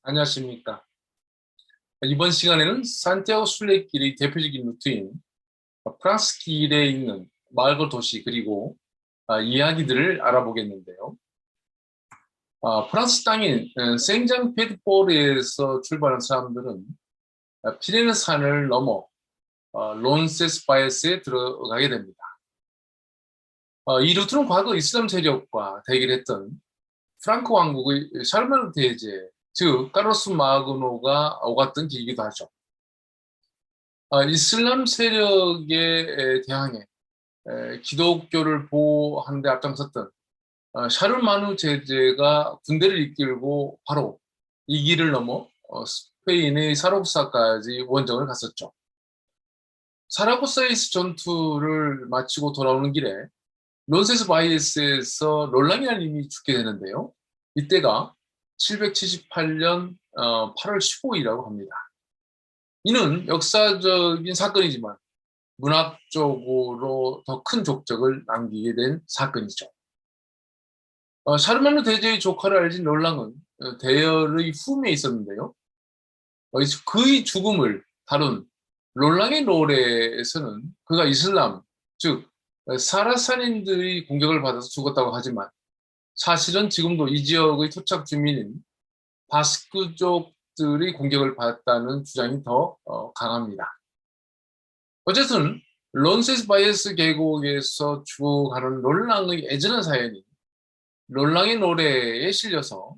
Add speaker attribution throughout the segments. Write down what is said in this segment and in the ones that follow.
Speaker 1: 안녕하십니까. 이번 시간에는 산티아고 순례길의 대표적인 루트인 프랑스 길에 있는 마을 도시 그리고 이야기들을 알아보겠는데요. 프랑스 땅인 생장페드포르에서 출발한 사람들은 피레네 산을 넘어 론세스바이스에 들어가게 됩니다. 이 루트는 과거 이슬람 세력과 대결했던 프랑크 왕국의 샤르마르 대제, 즉 카르로스 마그노가 오갔던 길이기도 하죠. 이슬람 세력에 대항해 기독교를 보호하는 데 앞장섰던 샤르마누 제제가 군대를 이끌고 바로 이 길을 넘어 스페인의 사라고사까지 원정을 갔었죠. 사라고사에서 전투를 마치고 돌아오는 길에 론세스 바이에스에서 롤랑이라는 님이 죽게 되는데요. 이때가 778년 8월 15일이라고 합니다. 이는 역사적인 사건이지만 문학적으로 더 큰 족적을 남기게 된 사건이죠. 샤르마누 대제의 조카를 알진 롤랑은 대열의 후임에 있었는데요. 그의 죽음을 다룬 롤랑의 노래에서는 그가 이슬람, 즉 사라산인들의 공격을 받아서 죽었다고 하지만 사실은 지금도 이 지역의 토착 주민인 바스크족들의 공격을 받았다는 주장이 더 강합니다. 어쨌든 론세스바이어스 계곡에서 죽어가는 롤랑의 애절한 사연이 롤랑의 노래에 실려서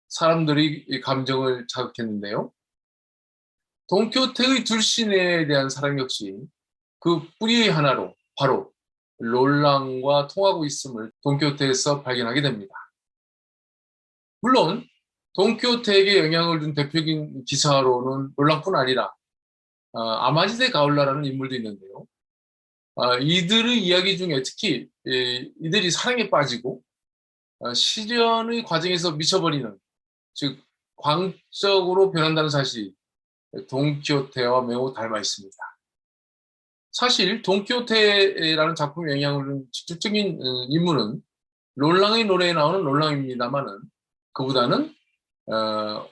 Speaker 1: 사람들이 이 감정을 자극했는데요. 돈키호테의 둘신에 대한 사랑 역시 그 뿌리의 하나로 바로 롤랑과 통하고 있음을 돈키호테에서 발견하게 됩니다. 물론 돈키호테에게 영향을 준 대표적인 기사로는 롤랑뿐 아니라 아마지데 가울라라는 인물도 있는데요. 이들의 이야기 중에 특히 이들이 사랑에 빠지고 실현의 과정에서 미쳐버리는, 즉 광적으로 변한다는 사실이 돈키호테와 매우 닮아 있습니다. 사실 돈키호테라는 작품에 영향을 준 직접적인 인물은 롤랑의 노래에 나오는 롤랑입니다만은 그보다는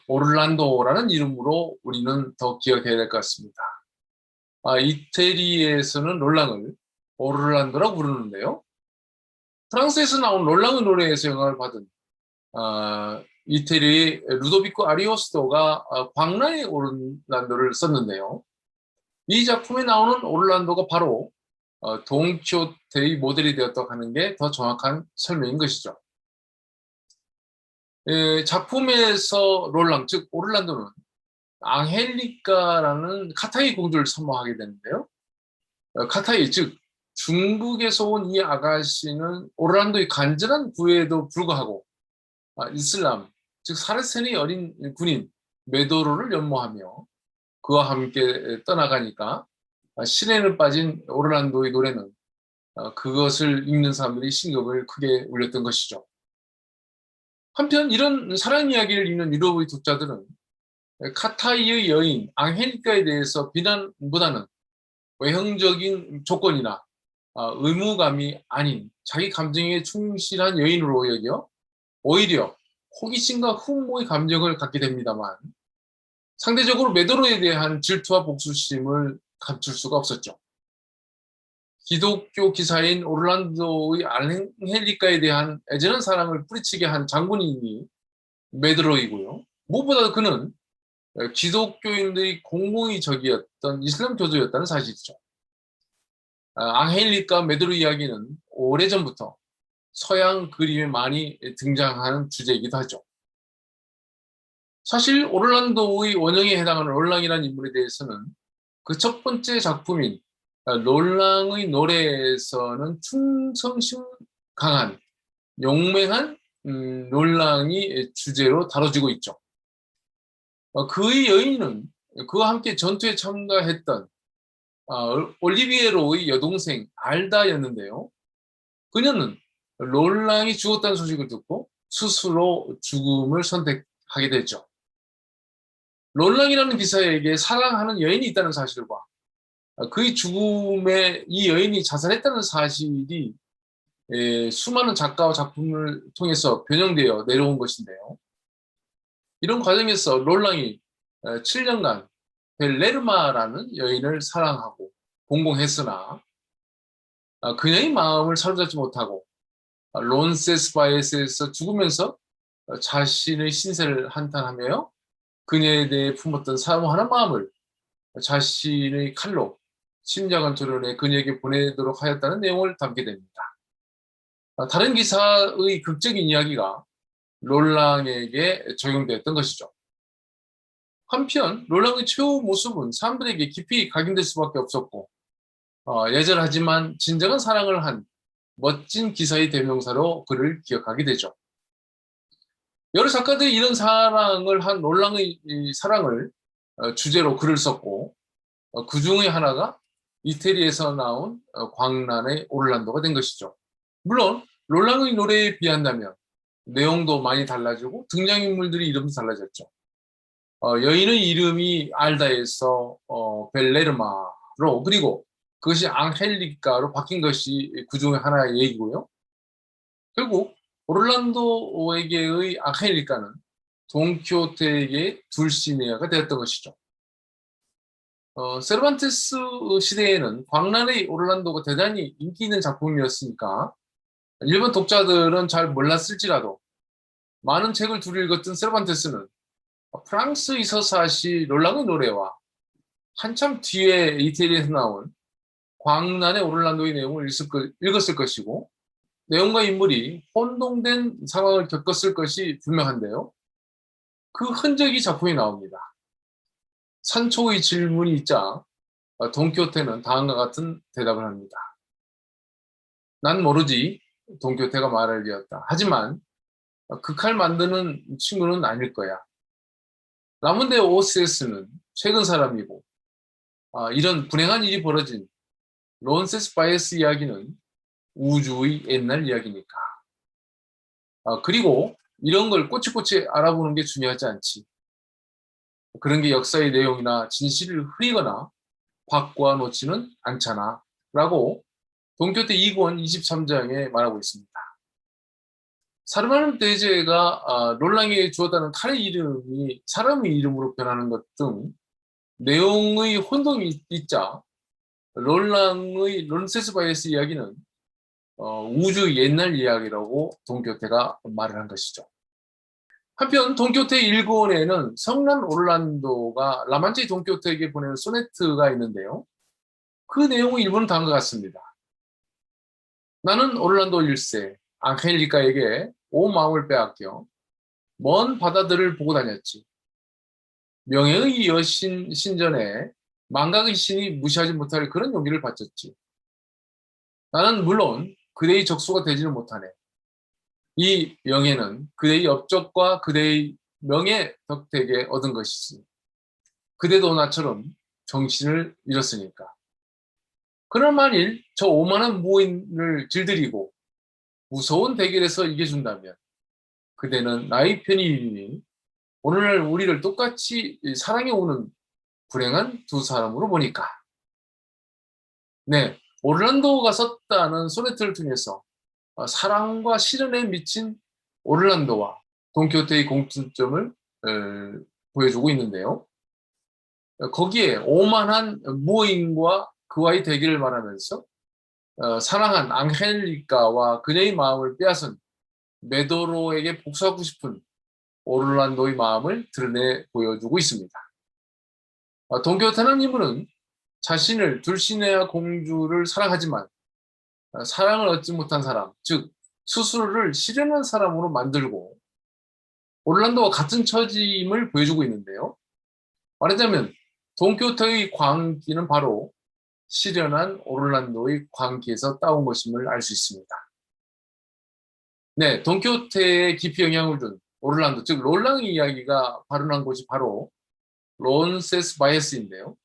Speaker 1: 오를란도라는 이름으로 우리는 더 기억해야 될 것 같습니다. 이태리에서는 롤랑을 오를란도라고 부르는데요. 프랑스에서 나온 롤랑의 노래에서 영향을 받은 이태리의 루도비코 아리오스토가 광란의 오를란도를 썼는데요. 이 작품에 나오는 오를란도가 바로 돈키호테의 모델이 되었다고 하는 게 더 정확한 설명인 것이죠. 작품에서 롤랑, 즉 오를란도는 앙헬리카라는 카타이 공주를 선모하게 되는데요. 카타이, 즉 중국에서 온 이 아가씨는 오를란도의 간절한 구애에도 불구하고 이슬람, 즉 사르센의 어린 군인 메도로를 연모하며 그와 함께 떠나가니까 시련을 빠진 오를란도의 노래는 그것을 읽는 사람들이 심금을 크게 울렸던 것이죠. 한편 이런 사랑 이야기를 읽는 유럽의 독자들은 카타이의 여인 앙헬리카에 대해서 비난보다는 외형적인 조건이나 의무감이 아닌 자기 감정에 충실한 여인으로 여겨 오히려 호기심과 흠모의 감정을 갖게 됩니다만 상대적으로 메도로에 대한 질투와 복수심을 감출 수가 없었죠. 기독교 기사인 오를란도의 앙헬리카에 대한 애절한 사랑을 뿌리치게 한 장본인이 메드로이고요. 무엇보다도 그는 기독교인들의 공공의 적이었던 이슬람 교도였다는 사실이죠. 앙헬리카 메드로 이야기는 오래전부터 서양 그림에 많이 등장하는 주제이기도 하죠. 사실 오를란도의 원형에 해당하는 롤랑이라는 인물에 대해서는 그 첫 번째 작품인 롤랑의 노래에서는 충성심 강한 용맹한 롤랑이 주제로 다뤄지고 있죠. 그의 여인은 그와 함께 전투에 참가했던 올리비에로의 여동생 알다였는데요. 그녀는 롤랑이 죽었다는 소식을 듣고 스스로 죽음을 선택하게 됐죠. 롤랑이라는 기사에게 사랑하는 여인이 있다는 사실과 그의 죽음에 이 여인이 자살했다는 사실이 수많은 작가와 작품을 통해서 변형되어 내려온 것인데요. 이런 과정에서 롤랑이 7년간 벨레르마라는 여인을 사랑하고 공공했으나 그녀의 마음을 사로잡지 못하고 론세스바에스에서 죽으면서 자신의 신세를 한탄하며 그녀에 대해 품었던 사모하는 마음을 자신의 칼로 심장을 조련해 그녀에게 보내도록 하였다는 내용을 담게 됩니다. 다른 기사의 극적인 이야기가 롤랑에게 적용되었던 것이죠. 한편 롤랑의 최후 모습은 사람들에게 깊이 각인될 수밖에 없었고 예절하지만 진정한 사랑을 한 멋진 기사의 대명사로 그를 기억하게 되죠. 여러 작가들이 이런 사랑을 한 롤랑의 이 사랑을 주제로 글을 썼고 그 중의 하나가 이태리에서 나온 광란의 오를란도가 된 것이죠. 물론 롤랑의 노래에 비한다면 내용도 많이 달라지고 등장인물들의 이름도 달라졌죠. 여인의 이름이 알다에서 벨레르마로 그리고 그것이 앙헬리카로 바뀐 것이 그 중에 하나의 얘기고요. 결국 오를란도에게의 앙헬리카는 돈키호테에게 둘시네아가 되었던 것이죠. 세르반테스 시대에는 광란의 오를란도가 대단히 인기 있는 작품이었으니까 일본 독자들은 잘 몰랐을지라도 많은 책을 두루 읽었던 세르반테스는 프랑스의 서사시 롤랑의 노래와 한참 뒤에 이태리에서 나온 광란의 오를란도의 내용을 읽었을 것이고 내용과 인물이 혼동된 상황을 겪었을 것이 분명한데요. 그 흔적이 작품에 나옵니다. 산초의 질문이 있자 돈키호테는 다음과 같은 대답을 합니다. 난 모르지. 돈키호테가 말을 이었다. 하지만 그 칼 만드는 친구는 아닐 거야. 라문데 오세스는 최근 사람이고 이런 불행한 일이 벌어진 론세스 바이어스 이야기는 우주의 옛날 이야기니까. 그리고 이런 걸 꼬치꼬치 알아보는 게 중요하지 않지. 그런 게 역사의 내용이나 진실을 흐리거나 바꿔 놓지는 않잖아. 라고 돈키호테 2권 23장에 말하고 있습니다. 사르마는 대제가 롤랑에게 주었다는 칼의 이름이 사람의 이름으로 변하는 것 등 내용의 혼동이 있자 롤랑의 론세스바이어스 이야기는 우주 옛날 이야기라고 돈키호테가 말을 한 것이죠. 한편 돈키호테 1권에는 성난 오를란도가 라만치 돈키호테에게 보내는 소네트가 있는데요. 그 내용의 일부는 다음과 같습니다. 나는 오를란도 1세 앙헬리카에게 온 마음을 빼앗겨 먼 바다들을 보고 다녔지. 명예의 여신 신전에 망각의 신이 무시하지 못할 그런 용기를 바쳤지. 나는 물론 그대의 적수가 되지는 못하네. 이 명예는 그대의 업적과 그대의 명예 덕택에 얻은 것이지. 그대도 나처럼 정신을 잃었으니까. 그럴 만일 저 오만한 무인을 길들이고 무서운 대결에서 이겨준다면 그대는 나의 편이니 오늘날 우리를 똑같이 사랑해오는 불행한 두 사람으로 보니까. 네, 오를란도가 썼다는 소네트를 통해서 사랑과 실현에 미친 오를란도와 돈키호테의 공통점을 보여주고 있는데요. 거기에 오만한 무인과 그와의 대결을 말하면서 사랑한 앙헬리카와 그녀의 마음을 빼앗은 메도로에게 복수하고 싶은 오를란도의 마음을 드러내 보여주고 있습니다. 돈키호테는 인물은 자신을 둘시네아 공주를 사랑하지만 사랑을 얻지 못한 사람, 즉 스스로를 실현한 사람으로 만들고 오를란도와 같은 처지임을 보여주고 있는데요. 말하자면 돈키호테의 광기는 바로 실현한 오를란도의 광기에서 따온 것임을 알 수 있습니다. 네, 돈키호테에 깊이 영향을 준 오를란도, 즉 롤랑의 이야기가 발원한 곳이 바로 론세스바이어스인데요.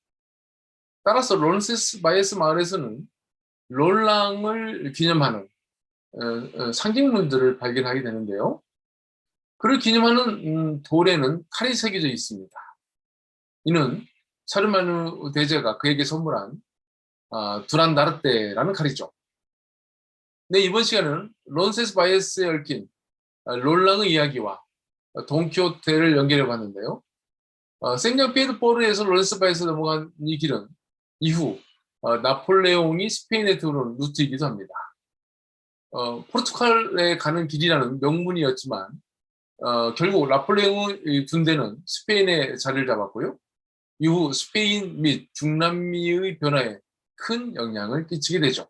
Speaker 1: 따라서 론세스바이어스 마을에서는 롤랑을 기념하는 상징물들을 발견하게 되는데요. 그를 기념하는 돌에는 칼이 새겨져 있습니다. 이는 사르마누 대제가 그에게 선물한 두란 나르테라는 칼이죠. 네, 이번 시간은 론세스바이어스에 얽힌 롤랑의 이야기와 돈키호테를 연결해 봤는데요. 생장피에르보르에서 로렌스바에서 넘어간 이 길은 이후 나폴레옹이 스페인에 들어온 루트이기도 합니다. 포르투갈에 가는 길이라는 명문이었지만 결국 나폴레옹의 군대는 스페인에 자리를 잡았고요. 이후 스페인 및 중남미의 변화에 큰 영향을 끼치게 되죠.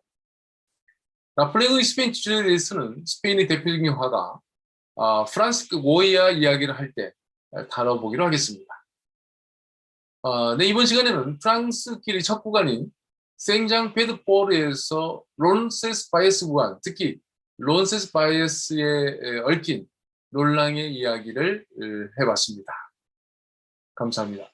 Speaker 1: 나폴레옹의 스페인 지주에 대해서는 스페인의 대표적인 화가 프란시스코 고야 이야기를 할 때 다뤄보기로 하겠습니다. 네, 이번 시간에는 프랑스 길의 첫 구간인 생장페드포르에서 론세스바이에스 구간, 특히 론세스바이에스에 얽힌 롤랑의 이야기를 해봤습니다. 감사합니다.